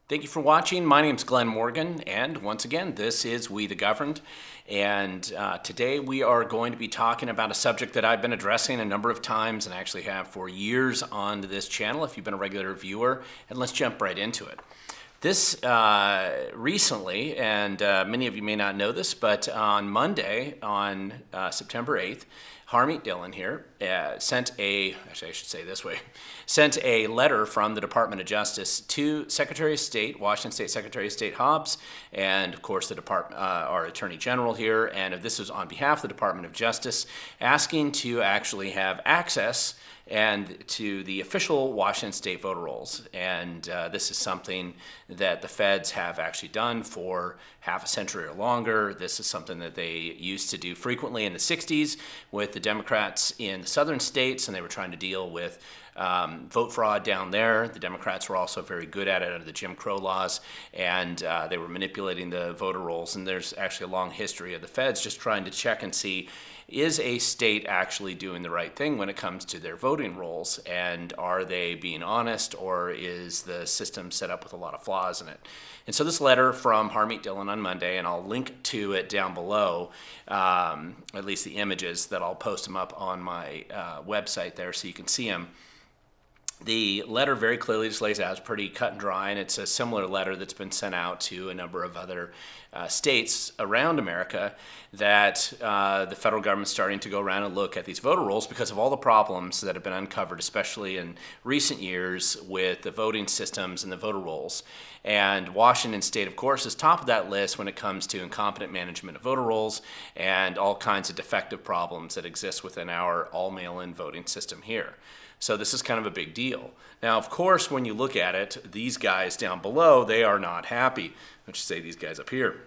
Thank you for watching. My name's Glenn Morgan, and once again, this is We the Governed. And today we are going to be talking about a subject that I've been addressing a number of times and actually have for years on this channel if you've been a regular viewer. And let's jump right into it. This recently, and many of you may not know this, but on Monday, on September 8th, Harmeet Dillon here sent a letter from the Department of Justice to Secretary of State, Washington State Secretary of State Hobbs, and of course the our Attorney General here, and this is on behalf of the Department of Justice, asking to actually have access and to the official Washington State voter rolls. And this is something that the feds have actually done for half a century or longer. This is something that they used to do frequently in the 60s with the Democrats in the southern states, and they were trying to deal with vote fraud down there. The Democrats were also very good at it under the Jim Crow laws, and they were manipulating the voter rolls. And there's actually a long history of the feds just trying to check and see, is a state actually doing the right thing when it comes to their voting rolls? And are they being honest, or is the system set up with a lot of flaws in it? And so this letter from Harmeet Dillon on Monday, and I'll link to it down below, at least the images that I'll post them up on my website there so you can see them. The letter very clearly just lays out, it's pretty cut and dry, and it's a similar letter that's been sent out to a number of other states around America, that the federal government's starting to go around and look at these voter rolls because of all the problems that have been uncovered, especially in recent years with the voting systems and the voter rolls. And Washington State, of course, is top of that list when it comes to incompetent management of voter rolls and all kinds of defective problems that exist within our all-mail-in voting system here. So this is kind of a big deal. Now, of course, when you look at it, these guys down below, they are not happy. Let's just say these guys up here.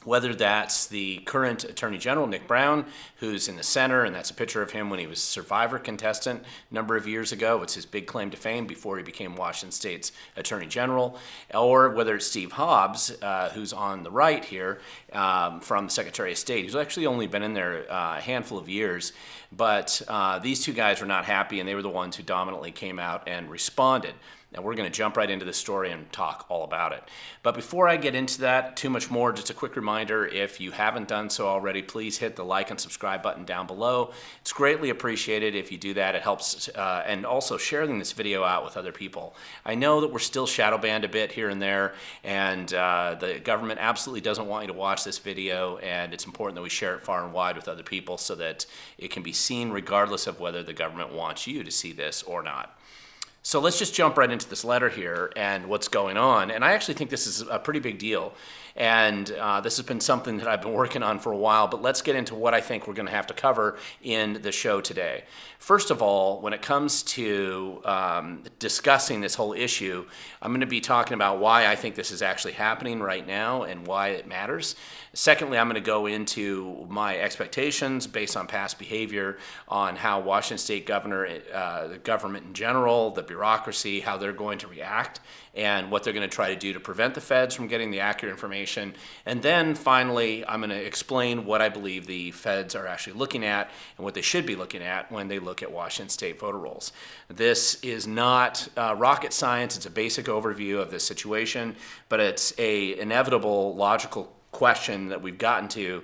Whether that's the current Attorney General, Nick Brown, who's in the center, and that's a picture of him when he was Survivor contestant a number of years ago. It's his big claim to fame before he became Washington State's Attorney General. Or whether it's Steve Hobbs, who's on the right here, from the Secretary of State, who's actually only been in there a handful of years. But these two guys were not happy, and they were the ones who dominantly came out and responded. Now we're going to jump right into the story and talk all about it. But before I get into that too much more, just a quick reminder, if you haven't done so already, please hit the like and subscribe button down below. It's greatly appreciated if you do that. It helps, and also sharing this video out with other people. I know that we're still shadow banned a bit here and there, and the government absolutely doesn't want you to watch this video, and it's important that we share it far and wide with other people so that it can be seen regardless of whether the government wants you to see this or not. So let's just jump right into this letter here and what's going on. And I actually think this is a pretty big deal. And this has been something that I've been working on for a while, but let's get into what I think we're going to have to cover in the show today. First of all, when it comes to discussing this whole issue, I'm going to be talking about why I think this is actually happening right now and why it matters. Secondly, I'm going to go into my expectations based on past behavior on how Washington State the government in general, the bureaucracy, how they're going to react, and what they're going to try to do to prevent the feds from getting the accurate information. And then finally, I'm going to explain what I believe the feds are actually looking at and what they should be looking at when they look at Washington State voter rolls. This is not rocket science. It's a basic overview of the situation, but it's an inevitable, logical question that we've gotten to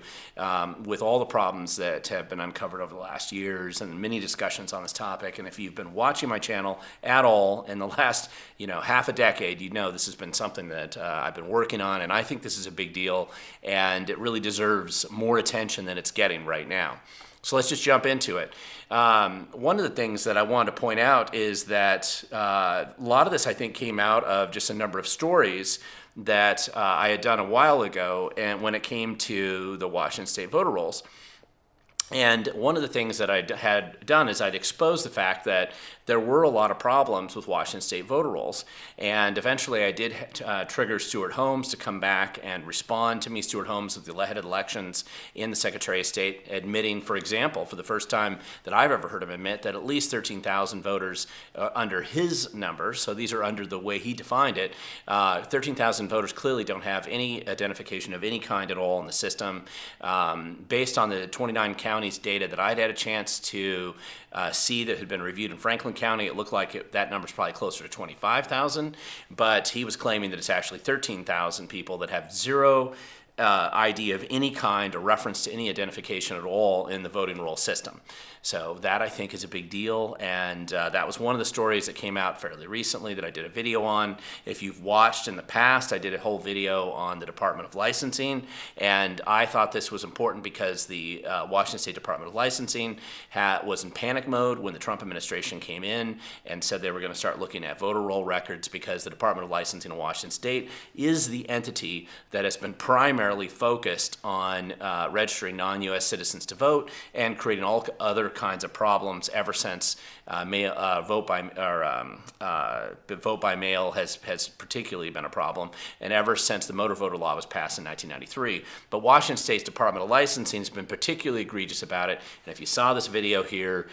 with all the problems that have been uncovered over the last years and many discussions on this topic. And if you've been watching my channel at all in the last half a decade, you know this has been something that I've been working on, and I think this is a big deal, and it really deserves more attention than it's getting right now. So let's just jump into it. One of the things that I wanted to point out is that a lot of this, I think, came out of just a number of stories that I had done a while ago, and when it came to the Washington State voter rolls. And one of the things that I had done is I'd exposed the fact that there were a lot of problems with Washington State voter rolls. And eventually I did trigger Stuart Holmes to come back and respond to me. Stuart Holmes of the head elections in the Secretary of State, admitting, for example, for the first time that I've ever heard him admit, that at least 13,000 voters under his numbers, so these are under the way he defined it, 13,000 voters clearly don't have any identification of any kind at all in the system. Based on the 29 counties data that I'd had a chance to see that had been reviewed in Franklin Cleveland County, it looked like that number's probably closer to 25,000, but he was claiming that it's actually 13,000 people that have zero ID of any kind or reference to any identification at all in the voting roll system. So that, I think, is a big deal, and that was one of the stories that came out fairly recently that I did a video on. If you've watched in the past, I did a whole video on the Department of Licensing, and I thought this was important because the Washington State Department of Licensing was in panic mode when the Trump administration came in and said they were going to start looking at voter roll records, because the Department of Licensing in Washington State is the entity that has been primarily focused on registering non-U.S. citizens to vote and creating all other kinds of problems ever since vote by mail has particularly been a problem, and ever since the motor voter law was passed in 1993. But Washington State's Department of Licensing has been particularly egregious about it, and if you saw this video here,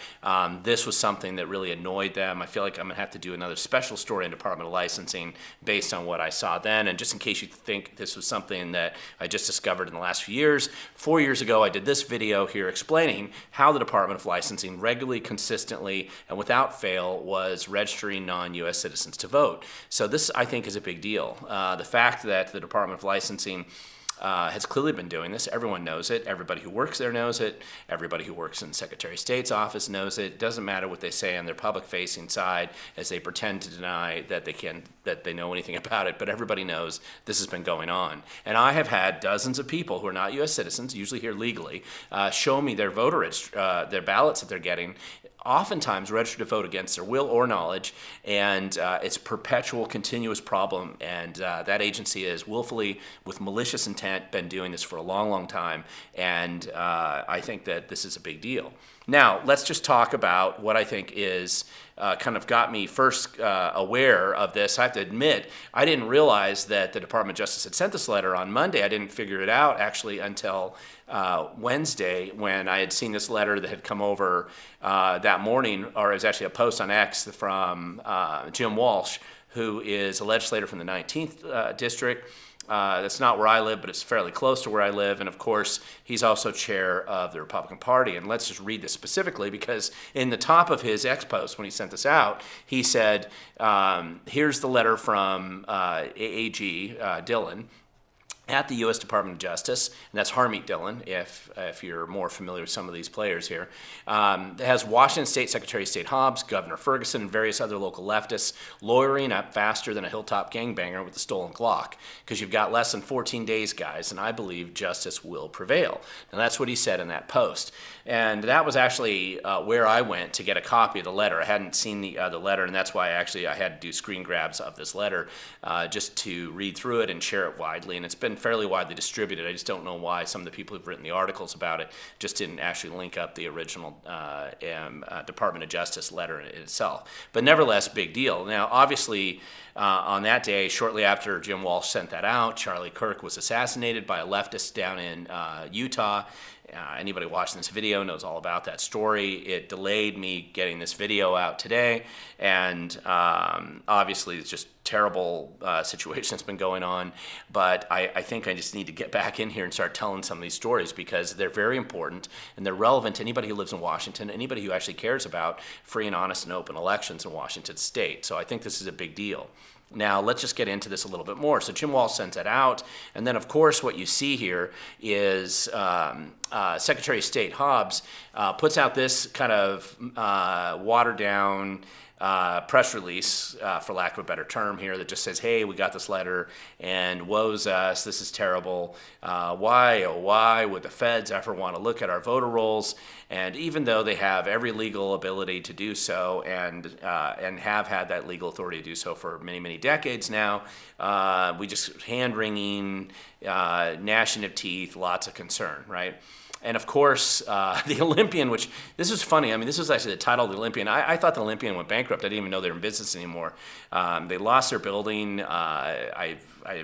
this was something that really annoyed them. I feel like I'm going to have to do another special story on Department of Licensing based on what I saw then, and just in case you think this was something that I just discovered in the last few years, 4 years ago I did this video here explaining how the Department of Licensing regularly, consistently, and without fail was registering non-U.S. citizens to vote. So this, I think, is a big deal. The fact that the Department of Licensing has clearly been doing this. Everyone knows it. Everybody who works there knows it. Everybody who works in the Secretary of State's office knows it. It doesn't matter what they say on their public-facing side as they pretend to deny that they know anything about it, but everybody knows this has been going on. And I have had dozens of people who are not U.S. citizens, usually here legally, show me their their ballots that they're getting, oftentimes registered to vote against their will or knowledge, and it's a perpetual, continuous problem, and that agency is willfully, with malicious intent, been doing this for a long, long time, and I think that this is a big deal. Now, let's just talk about what I think is kind of got me first aware of this. I have to admit, I didn't realize that the Department of Justice had sent this letter on Monday. I didn't figure it out, actually, until Wednesday, when I had seen this letter that had come over that morning, or it was actually a post on X from Jim Walsh, who is a legislator from the 19th District. That's not where I live, but it's fairly close to where I live. And of course, he's also chair of the Republican Party. And let's just read this specifically, because in the top of his X post, when he sent this out, he said, here's the letter from AAG Dillon at the U.S. Department of Justice, and that's Harmeet Dillon, if you're more familiar with some of these players here. It has Washington State Secretary of State Hobbs, Governor Ferguson, and various other local leftists lawyering up faster than a hilltop gangbanger with a stolen Glock, because you've got less than 14 days, guys, and I believe justice will prevail. Now, that's what he said in that post. And that was actually where I went to get a copy of the letter. I hadn't seen the letter, and that's why I had to do screen grabs of this letter just to read through it and share it widely. And it's been fairly widely distributed. I just don't know why some of the people who've written the articles about it just didn't actually link up the original Department of Justice letter in itself. But nevertheless, big deal. Now, obviously, on that day, shortly after Jim Walsh sent that out, Charlie Kirk was assassinated by a leftist down in Utah. Anybody watching this video knows all about that story. It delayed me getting this video out today, and obviously it's just terrible situation that's been going on, but I think I just need to get back in here and start telling some of these stories, because they're very important and they're relevant to anybody who lives in Washington, anybody who actually cares about free and honest and open elections in Washington State. So I think this is a big deal. Now, let's just get into this a little bit more. So Jim Walsh sent it out, and then, of course, what you see here is Secretary of State Hobbs puts out this kind of watered-down press release, for lack of a better term here, that just says, hey, we got this letter, and woe's us, this is terrible. Why, oh why, would the feds ever want to look at our voter rolls? And even though they have every legal ability to do so, and have had that legal authority to do so for many, many decades now, we just hand-wringing, gnashing of teeth, lots of concern, right? And of course, the Olympian, which, this is funny, I mean, this was actually the title of the Olympian. I thought the Olympian went bankrupt. I didn't even know they were in business anymore. They lost their building. I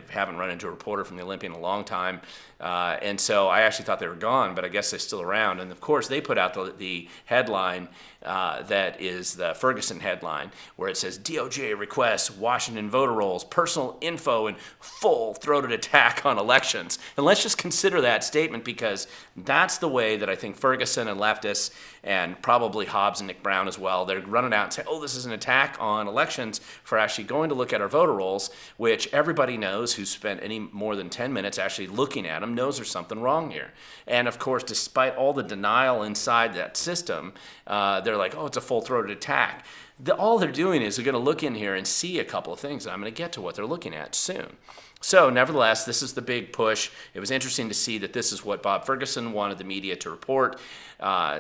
haven't run into a reporter from the Olympian in a long time. And so I actually thought they were gone, but I guess they're still around. And of course, they put out the headline that is the Ferguson headline, where it says, DOJ requests Washington voter rolls, personal info, and full-throated attack on elections. And let's just consider that statement, because that that's the way that I think Ferguson and leftists, and probably Hobbs and Nick Brown as well, they're running out and say, oh, this is an attack on elections for actually going to look at our voter rolls, which everybody knows who's spent any more than 10 minutes actually looking at them knows there's something wrong here. And of course, despite all the denial inside that system, they're like, oh, it's a full-throated attack. All they're doing is they're going to look in here and see a couple of things, and I'm going to get to what they're looking at soon. So nevertheless, this is the big push. It was interesting to see that this is what Bob Ferguson wanted the media to report.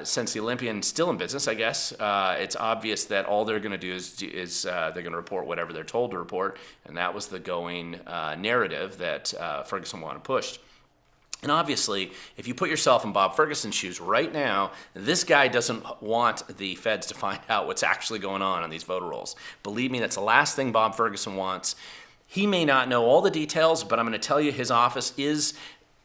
Since the Olympian's still in business, I guess, it's obvious that all they're going to do is they're going to report whatever they're told to report, and that was the going narrative that Ferguson wanted pushed. And obviously, if you put yourself in Bob Ferguson's shoes right now, this guy doesn't want the feds to find out what's actually going on these voter rolls. Believe me, that's the last thing Bob Ferguson wants. He may not know all the details, but I'm going to tell you his office is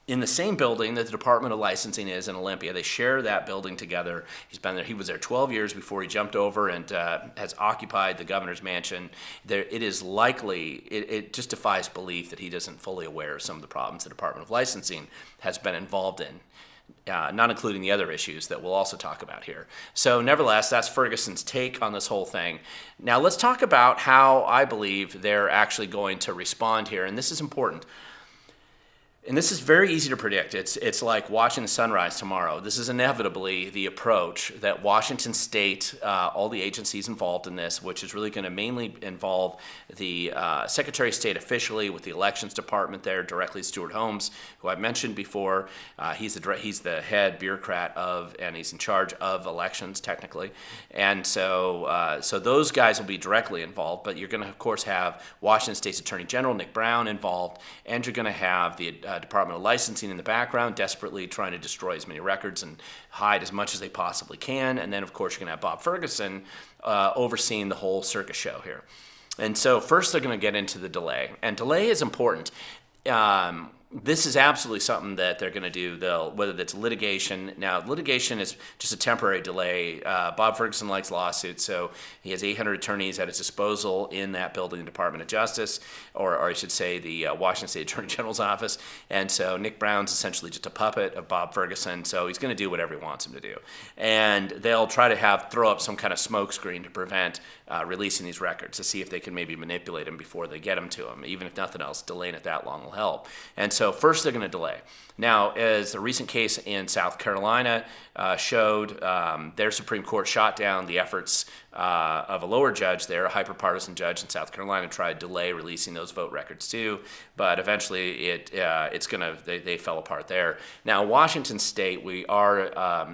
in the same building that the Department of Licensing is in Olympia. They share that building together. He's been there. He was there 12 years before he jumped over and has occupied the governor's mansion. It is likely, it just defies belief that he isn't fully aware of some of the problems the Department of Licensing has been involved in. Not including the other issues that we'll also talk about here. So nevertheless, that's Ferguson's take on this whole thing. Now let's talk about how I believe they're actually going to respond here, and this is important. And this is very easy to predict. It's like watching the sunrise tomorrow. This is inevitably the approach that Washington State, all the agencies involved in this, which is really going to mainly involve the Secretary of State officially with the Elections Department there, directly Stuart Holmes, who I've mentioned before. He's the head bureaucrat of, and he's in charge of elections technically. And so those guys will be directly involved, but you're going to, of course, have Washington State's Attorney General Nick Brown involved, and you're going to have the Department of Licensing in the background, desperately trying to destroy as many records and hide as much as they possibly can. And then, of course, you're going to have Bob Ferguson overseeing the whole circus show here. And so first they're going to get into the delay. And delay is important. This is absolutely something that they're going to do, whether that's litigation. Now, litigation is just a temporary delay. Bob Ferguson likes lawsuits, so he has 800 attorneys at his disposal in that building, the Department of Justice, or I should say the Washington State Attorney General's office. And so Nick Brown's essentially just a puppet of Bob Ferguson, so he's going to do whatever he wants him to do. And they'll try to throw up some kind of smokescreen to prevent releasing these records, to see if they can maybe manipulate them before they get them to him. Even if nothing else, delaying it that long will help. And so first they're going to delay. Now, as the recent case in South Carolina showed, their Supreme Court shot down the efforts of a lower judge there, a hyper-partisan judge in South Carolina, tried to delay releasing those vote records too, but eventually they fell apart there. Now, Washington State,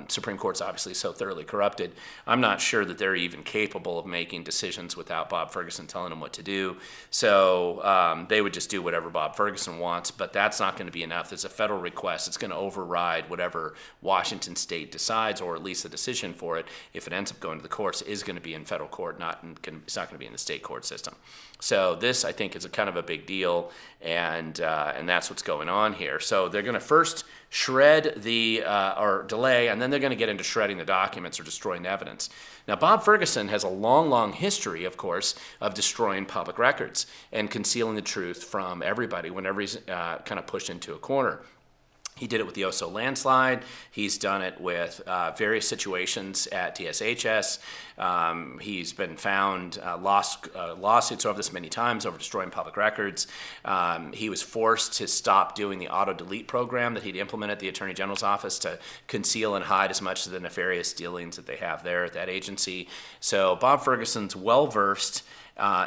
Supreme Court's obviously so thoroughly corrupted, I'm not sure that they're even capable of making decisions without Bob Ferguson telling them what to do. So they would just do whatever Bob Ferguson wants, but that's not going to be enough. There's a federal request. It's going to override whatever Washington State decides, or at least the decision for it, if it ends up going to the courts, is going to be in federal court. It's not going to be in the state court system. So this, I think, is a kind of a big deal, and that's what's going on here. So they're going to first shred or delay, and then they're going to get into shredding the documents or destroying the evidence. Now, Bob Ferguson has a long, long history, of course, of destroying public records and concealing the truth from everybody whenever he's kind of pushed into a corner. He did it with the Oso landslide. He's done it with various situations at DSHS. He's been found lost lawsuits over this many times over destroying public records. He was forced to stop doing the auto-delete program that he'd implemented at the Attorney General's office to conceal and hide as much of the nefarious dealings that they have there at that agency. So Bob Ferguson's well-versed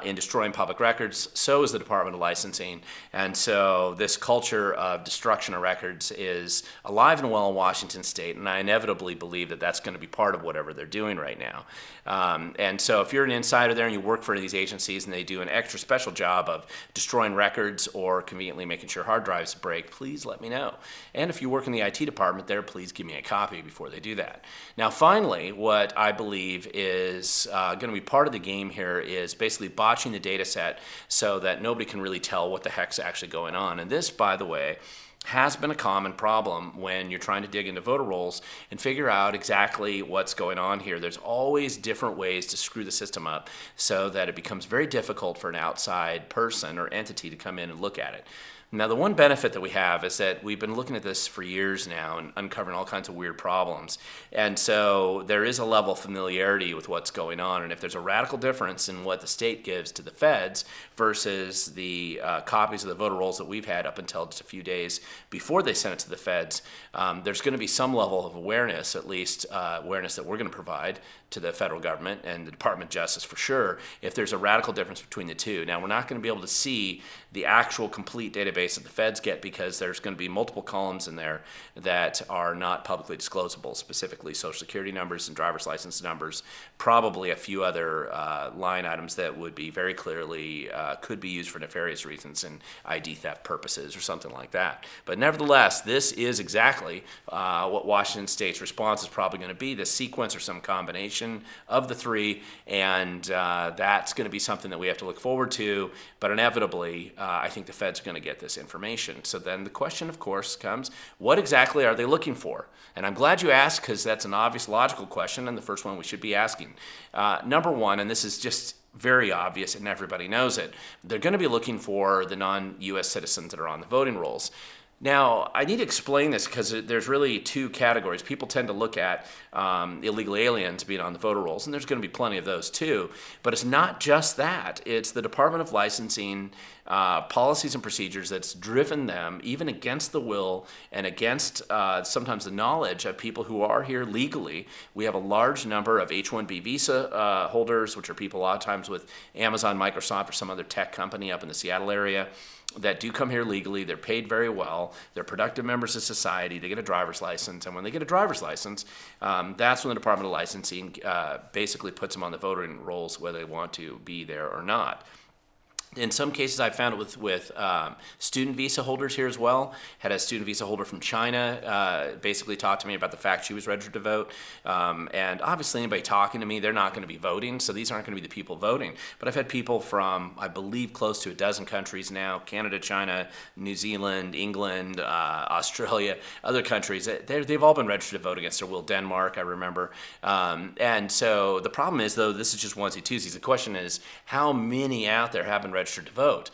in destroying public records. So is the Department of Licensing. And so this culture of destruction of records is alive and well in Washington State, and I inevitably believe that that's going to be part of whatever they're doing right now. And so if you're an insider there and you work for these agencies and they do an extra special job of destroying records or conveniently making sure hard drives break, please let me know. And if you work in the IT department there, please give me a copy before they do that. Now, finally, what I believe is going to be part of the game here is basically botching the data set so that nobody can really tell what the heck's actually going on. And this, by the way, has been a common problem when you're trying to dig into voter rolls and figure out exactly what's going on here. There's always different ways to screw the system up so that it becomes very difficult for an outside person or entity to come in and look at it. Now, the one benefit that we have is that we've been looking at this for years now and uncovering all kinds of weird problems. And so there is a level of familiarity with what's going on. And if there's a radical difference in what the state gives to the feds versus the copies of the voter rolls that we've had up until just a few days before they sent it to the feds, there's going to be some level of awareness, at least awareness that we're going to provide to the federal government and the Department of Justice for sure, if there's a radical difference between the two. Now, we're not going to be able to see the actual complete database that the feds get because there's going to be multiple columns in there that are not publicly disclosable, specifically Social Security numbers and driver's license numbers, probably a few other line items that would be very clearly could be used for nefarious reasons and ID theft purposes or something like that. But nevertheless, this is exactly what Washington State's response is probably going to be, the sequence or some combination of the three, and that's going to be something that we have to look forward to, but inevitably I think the feds are going to get this information. So then the question, of course, comes, what exactly are they looking for? And I'm glad you asked, because that's an obvious logical question and the first one we should be asking. Number one, and this is just very obvious and everybody knows it, they're going to be looking for the non-U.S. citizens that are on the voting rolls. Now, I need to explain this because there's really two categories. People tend to look at illegal aliens being on the voter rolls, and there's going to be plenty of those too. But it's not just that. It's the Department of Licensing policies and procedures that's driven them, even against the will and against sometimes the knowledge of people who are here legally. We have a large number of H-1B visa holders, which are people a lot of times with Amazon, Microsoft, or some other tech company up in the Seattle area, that do come here legally. They're paid very well. They're productive members of society. They get a driver's license. And when they get a driver's license, that's when the Department of Licensing basically puts them on the voting rolls whether they want to be there or not. In some cases, I've found it with student visa holders here as well. Had a student visa holder from China basically talk to me about the fact she was registered to vote. And obviously, anybody talking to me, they're not going to be voting, so these aren't going to be the people voting. But I've had people from, I believe, close to a dozen countries now: Canada, China, New Zealand, England, Australia, other countries. They've all been registered to vote against their will. Denmark, I remember. And so the problem is, though, this is just onesie-twosies. The question is, how many out there have been registered to vote?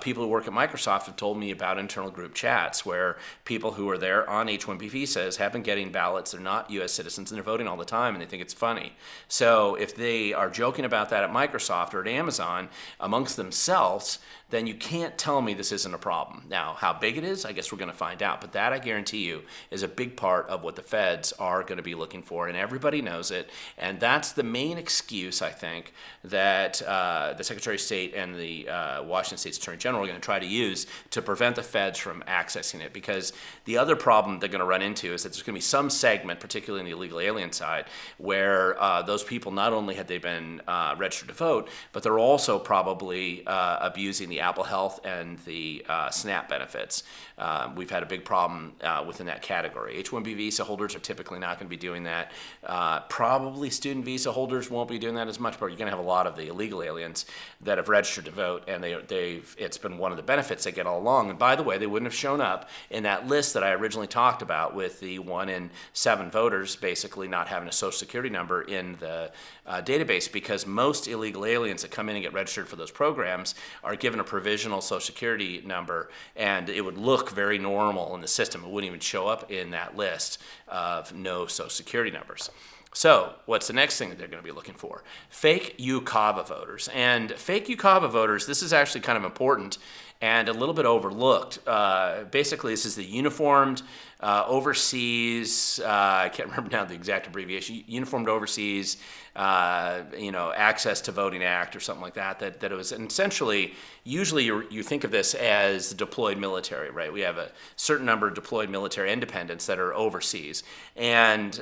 People who work at Microsoft have told me about internal group chats where people who are there on H-1B visas have been getting ballots. They're not U.S. citizens and they're voting all the time, and they think it's funny. So if they are joking about that at Microsoft or at Amazon amongst themselves, then you can't tell me this isn't a problem. Now, how big it is, I guess we're going to find out. But that, I guarantee you, is a big part of what the feds are going to be looking for, and everybody knows it. And that's the main excuse, I think, that the Secretary of State and the Washington State's Attorney General are going to try to use to prevent the feds from accessing it. Because the other problem they're going to run into is that there's going to be some segment, particularly in the illegal alien side, where those people, not only had they been registered to vote, but they're also probably abusing the Apple Health and the SNAP benefits. We've had a big problem within that category. H-1B visa holders are typically not going to be doing that. Probably student visa holders won't be doing that as much, but you're going to have a lot of the illegal aliens that have registered to vote, and it's been one of the benefits they get all along. And by the way, they wouldn't have shown up in that list that I originally talked about with the 1 in 7 voters basically not having a Social Security number in the database, because most illegal aliens that come in and get registered for those programs are given a provisional Social Security number, and it would look very normal in the system. It wouldn't even show up in that list of no Social Security numbers. So what's the next thing that they're going to be looking for? Fake UCAVA voters. And fake UCAVA voters, this is actually kind of important and a little bit overlooked. Basically, this is the Uniformed Overseas, I can't remember now the exact abbreviation, Uniformed Overseas Access to Voting Act or something like that it was essentially, usually you think of this as the deployed military, right? We have a certain number of deployed military independents that are overseas, and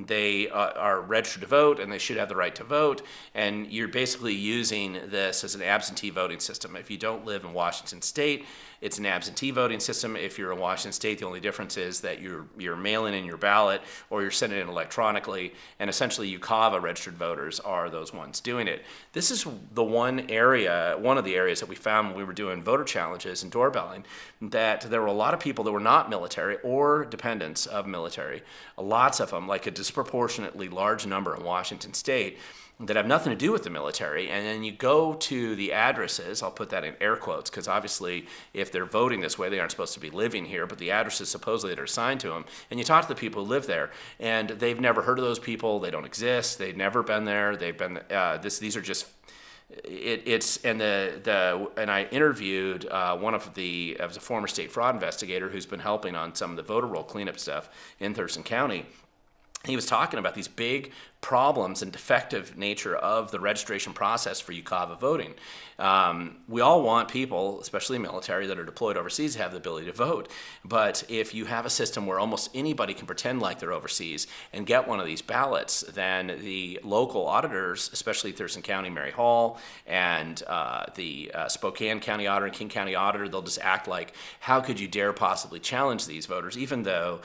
they are registered to vote, and they should have the right to vote, and you're basically using this as an absentee voting system. If you don't live in Washington State, it's an absentee voting system. If you're in Washington State, the only difference is that you're mailing in your ballot or you're sending it electronically, and essentially UCAVA registered voters are those ones doing it. This is the one of the areas that we found when we were doing voter challenges and doorbelling, that there were a lot of people that were not military or dependents of military, lots of them, like a disproportionately large number in Washington State, that have nothing to do with the military, and then you go to the addresses, I'll put that in air quotes, because obviously if they're voting this way, they aren't supposed to be living here, but the addresses supposedly that are assigned to them, and you talk to the people who live there, and they've never heard of those people, they don't exist, they've never been there, they've been, these are just, and I interviewed one of the, as a former state fraud investigator who's been helping on some of the voter roll cleanup stuff in Thurston County. He was talking about these big problems and defective nature of the registration process for UCAVA voting. We all want people, especially military, that are deployed overseas to have the ability to vote. But if you have a system where almost anybody can pretend like they're overseas and get one of these ballots, then the local auditors, especially Thurston County, Mary Hall, and the Spokane County Auditor and King County Auditor, they'll just act like, how could you dare possibly challenge these voters, even though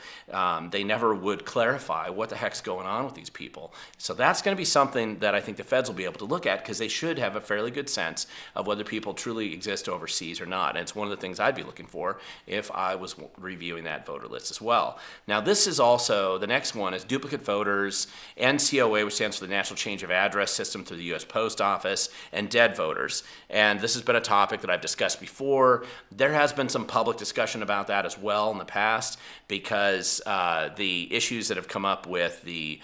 they never would clarify what the heck's going on with these people. So that's going to be something that I think the feds will be able to look at, because they should have a fairly good sense of whether people truly exist overseas or not. And it's one of the things I'd be looking for if I was reviewing that voter list as well. Now, this is also, the next one is duplicate voters, NCOA, which stands for the National Change of Address System through the U.S. Post Office, and dead voters. And this has been a topic that I've discussed before. There has been some public discussion about that as well in the past, because the issues that have come up with the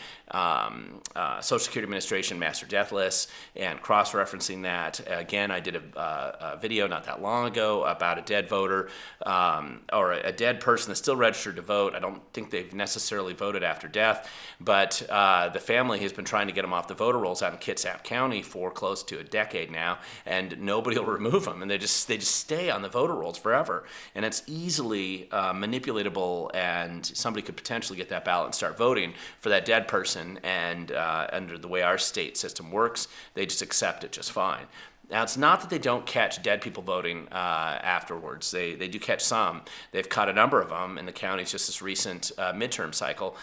Social Security Administration master death lists and cross-referencing that. Again, I did a video not that long ago about a dead voter or a dead person that's still registered to vote. I don't think they've necessarily voted after death, but the family has been trying to get them off the voter rolls out in Kitsap County for close to a decade now, and nobody will remove them, and they just stay on the voter rolls forever. And it's easily manipulatable, and somebody could potentially get that ballot and start voting for that dead person, and under the way our state system works, they just accept it just fine. Now, it's not that they don't catch dead people voting afterwards. They do catch some. They've caught a number of them in the counties just this recent midterm cycle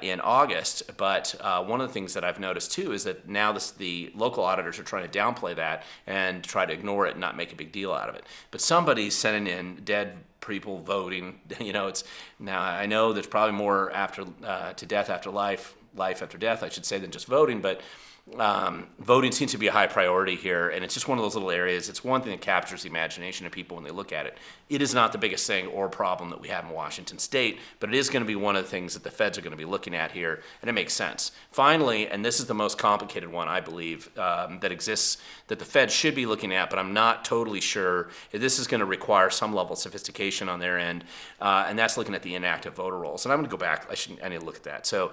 in August. But one of the things that I've noticed, too, is that now the local auditors are trying to downplay that and try to ignore it and not make a big deal out of it. But somebody's sending in dead people voting. You know, it's now I know there's probably more after to death after life after death, I should say, than just voting, but voting seems to be a high priority here, and it's just one of those little areas. It's one thing that captures the imagination of people when they look at it. It is not the biggest thing or problem that we have in Washington State, but it is going to be one of the things that the feds are going to be looking at here, and it makes sense. Finally, and this is the most complicated one, I believe, that exists, that the feds should be looking at, but I'm not totally sure. This is going to require some level of sophistication on their end, and that's looking at the inactive voter rolls. And I'm going to go back. I need to look at that. So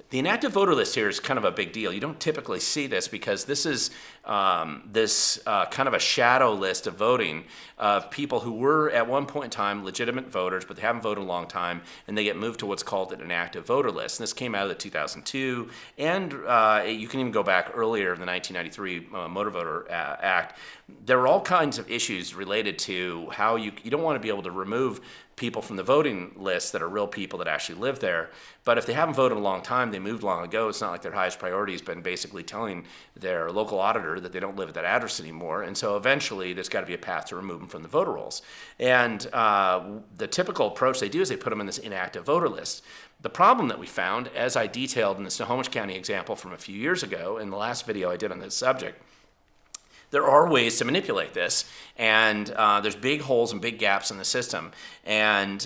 the inactive voter list here is kind of a big deal. You don't typically see this because this is kind of a shadow list of voting of people who were at one point in time legitimate voters, but they haven't voted in a long time, and they get moved to what's called an inactive voter list. And this came out of the 2002, and you can even go back earlier in the 1993 Motor Voter Act. There were all kinds of issues related to how you don't want to be able to remove people from the voting list that are real people that actually live there. But if they haven't voted in a long time, they moved long ago, it's not like their highest priority has been basically telling their local auditor that they don't live at that address anymore. And so eventually there's got to be a path to remove them from the voter rolls. And the typical approach they do is they put them in this inactive voter list. The problem that we found, as I detailed in the Snohomish County example from a few years ago in the last video I did on this subject, there are ways to manipulate this, and there's big holes and big gaps in the system. And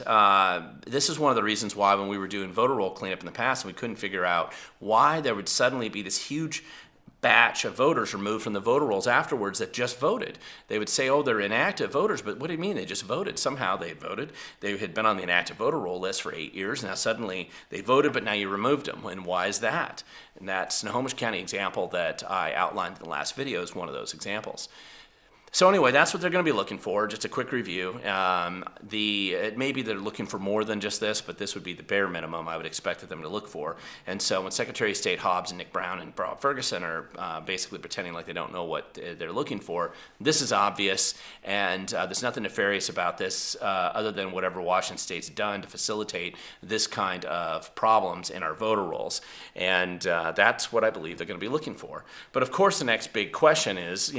this is one of the reasons why when we were doing voter roll cleanup in the past, we couldn't figure out why there would suddenly be this huge batch of voters removed from the voter rolls afterwards that just voted. They would say, oh, they're inactive voters, but what do you mean they just voted? Somehow they voted. They had been on the inactive voter roll list for 8 years. Now suddenly they voted, but now you removed them. And why is that? And that Snohomish County example that I outlined in the last video is one of those examples. So anyway, that's what they're going to be looking for. Just a quick review. It may be they're looking for more than just this, but this would be the bare minimum I would expect them to look for. And so when Secretary of State Hobbs and Nick Brown and Bob Ferguson are basically pretending like they don't know what they're looking for, this is obvious, and there's nothing nefarious about this other than whatever Washington State's done to facilitate this kind of problems in our voter rolls. And that's what I believe they're going to be looking for. But of course, the next big question is,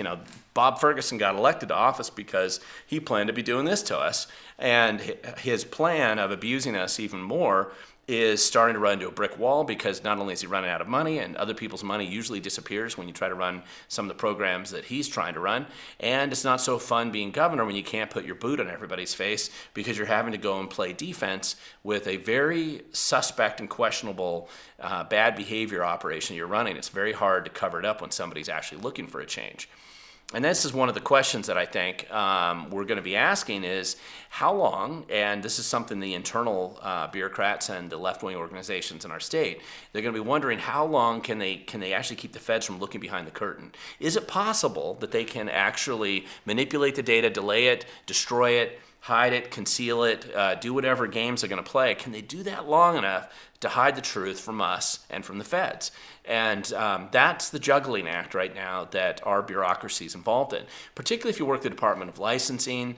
Bob Ferguson got elected to office because he planned to be doing this to us. And his plan of abusing us even more is starting to run into a brick wall because not only is he running out of money, and other people's money usually disappears when you try to run some of the programs that he's trying to run, and it's not so fun being governor when you can't put your boot on everybody's face because you're having to go and play defense with a very suspect and questionable bad behavior operation you're running. It's very hard to cover it up when somebody's actually looking for a change. And this is one of the questions that I think we're going to be asking is how long, and this is something the internal bureaucrats and the left-wing organizations in our state, they're going to be wondering how long can they actually keep the feds from looking behind the curtain? Is it possible that they can actually manipulate the data, delay it, destroy it, hide it, conceal it, do whatever games they're going to play? Can they do that long enough to hide the truth from us and from the feds? And that's the juggling act right now that our bureaucracy is involved in, particularly if you work the Department of Licensing,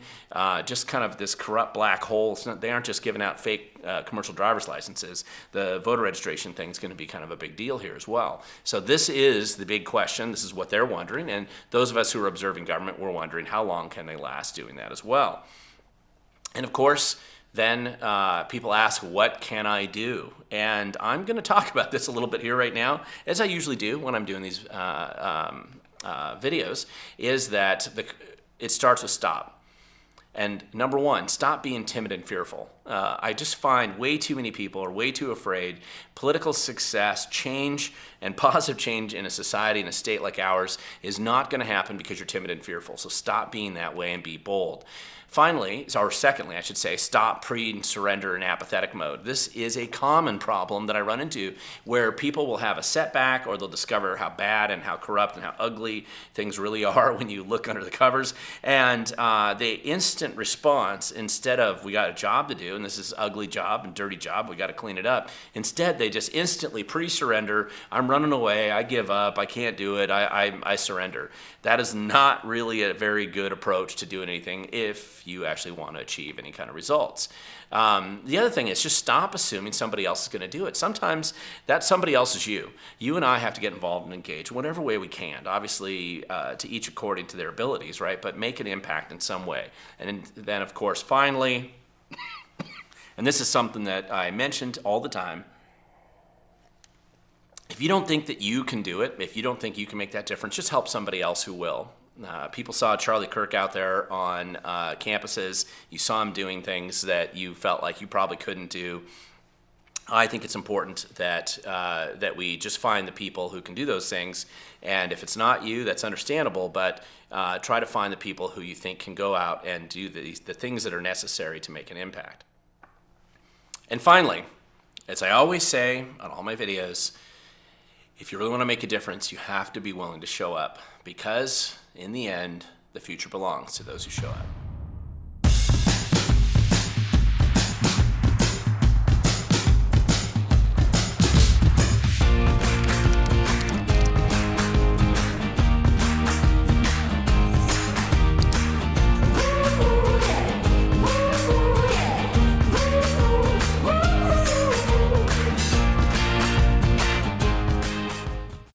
just kind of this corrupt black hole. They aren't just giving out fake commercial driver's licenses. The voter registration thing is going to be kind of a big deal here as well. So this is the big question. This is what they're wondering. And those of us who are observing government, we're wondering how long can they last doing that as well. And of course, then people ask, what can I do? And I'm going to talk about this a little bit here right now, as I usually do when I'm doing these videos, is that it starts with stop. And number one, stop being timid and fearful. I just find way too many people are way too afraid. Political success, change, and positive change in a society, in a state like ours, is not going to happen because you're timid and fearful. So stop being that way and be bold. Finally, or secondly, I should say, stop pre-surrender and apathetic mode. This is a common problem that I run into where people will have a setback or they'll discover how bad and how corrupt and how ugly things really are when you look under the covers. And the instant response, instead of we got a job to do, and this is an ugly job and dirty job, we got to clean it up, instead they just instantly pre-surrender. I'm running away, I give up, I can't do it, I surrender. That is not really a very good approach to doing anything if you actually want to achieve any kind of results. The other thing is just stop assuming somebody else is going to do it. Sometimes that somebody else is you. You and I have to get involved and engage in whatever way we can, obviously to each according to their abilities, right? But make an impact in some way. And then, of course, finally, and this is something that I mentioned all the time, if you don't think that you can do it, if you don't think you can make that difference, just help somebody else who will. People saw Charlie Kirk out there on campuses. You saw him doing things that you felt like you probably couldn't do. I think it's important that that we just find the people who can do those things. And if it's not you, that's understandable. But try to find the people who you think can go out and do the things that are necessary to make an impact. And finally, as I always say on all my videos, if you really want to make a difference, you have to be willing to show up, because in the end, the future belongs to those who show up.